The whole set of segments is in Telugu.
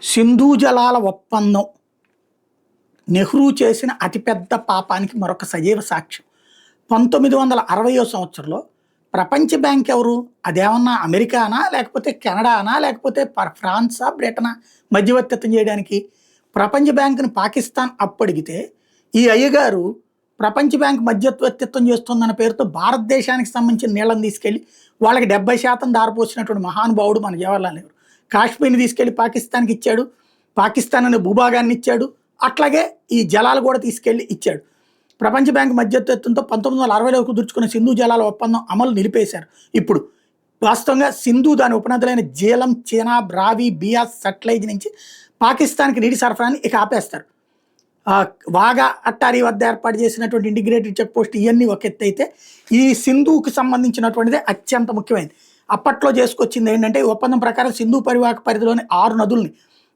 సింధు జలాల ఒప్పందం నెహ్రూ చేసిన అతిపెద్ద పాపానికి మరొక సజీవ సాక్ష్యం. 1960వ సంవత్సరంలో ప్రపంచ బ్యాంక్ ఎవరు? అదేమన్నా అమెరికానా? లేకపోతే కెనడానా? లేకపోతే ఫ్రాన్సా? బ్రిటనా మధ్యవర్తిత్వం చేయడానికి? ప్రపంచ బ్యాంకుని పాకిస్తాన్ అప్పడిగితే ఈ అయ్యగారు ప్రపంచ బ్యాంక్ మధ్యవర్తిత్వం చేస్తుందన్న పేరుతో భారతదేశానికి సంబంధించిన నీళ్ళని తీసుకెళ్ళి వాళ్ళకి 70% దారిపోసినటువంటి మహానుభావుడు మన జవహర్లాల్ నెహ్రూ. కాశ్మీర్ని తీసుకెళ్లి పాకిస్తాన్కి ఇచ్చాడు, పాకిస్తాన్ అనే భూభాగాన్ని ఇచ్చాడు, అట్లాగే ఈ జలాలు కూడా తీసుకెళ్లి ఇచ్చాడు. ప్రపంచ బ్యాంక్ మధ్యవర్తిత్వంతో 1960లో కుదుర్చుకున్న సింధు జలాల ఒప్పందం అమలు నిలిపేశారు. ఇప్పుడు వాస్తవంగా సింధు దాని ఉపనదులైన జీలం, చేనాబ్, రావి, బియాస్, సట్లెజ్ నుంచి పాకిస్తాన్కి నీటి సరఫరాని ఇక ఆపేస్తారు. వాగా అట్టారీ వద్ద ఏర్పాటు చేసినటువంటి ఇంటిగ్రేటెడ్ చెక్ పోస్ట్ ఇవన్నీ ఒక ఎత్తు అయితే, ఈ సింధుకు సంబంధించినటువంటిదే అత్యంత ముఖ్యమైనది. అప్పట్లో చేసుకొచ్చింది ఏంటంటే, ఈ ఒప్పందం ప్రకారం సింధు పరివాహక పరిధిలోని 6 నదుల్ని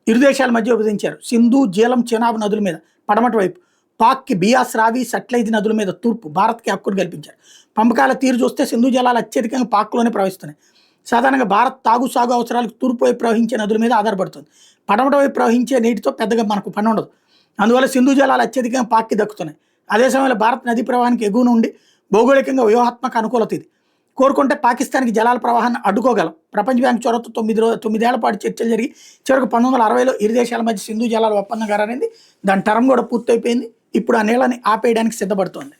ఇరు దేశాల మధ్య విభజించారు. సింధు, జీలం, చెనాబ్ నదుల మీద పడమటి వైపు, పాక్కి బియాస్, రావి, సట్లెజ్ నదుల మీద తూర్పు భారత్కి హక్కును కల్పించారు. పంపకాల తీరు చూస్తే సింధు జలాలు అత్యధికంగా పాక్లోనే ప్రవహిస్తున్నాయి. సాధారణంగా భారత్ తాగు సాగు అవసరాలకు తూర్పు వైపు ప్రవహించే నదుల మీద ఆధారపడుతుంది. పడమటి వైపు ప్రవహించే నీటితో పెద్దగా మనకు పని ఉండదు. అందువల్ల సింధు జలాలు అత్యధికంగా పాక్కి దక్కుతున్నాయి. అదే సమయంలో భారత్ నదీ ప్రవాహానికి ఎగువన ఉండి భౌగోళికంగా వ్యూహాత్మక అనుకూలత ఇది. కోరుకుంటే పాకిస్తాన్కి జలాల ప్రవాహాన్ని అడ్డుకోగలం. ప్రపంచ బ్యాంక్ చొరవతో 9 ఏళ్ల పాటు చర్చలు జరిగి చివరికి 1960లో ఇరు దేశాల మధ్య సింధు జలాల ఒప్పందం అనేది దాని టర్మ్ కూడా పూర్తయిపోయింది. ఇప్పుడు ఆ నీళ్ళని ఆపేయడానికి సిద్ధపడుతోంది.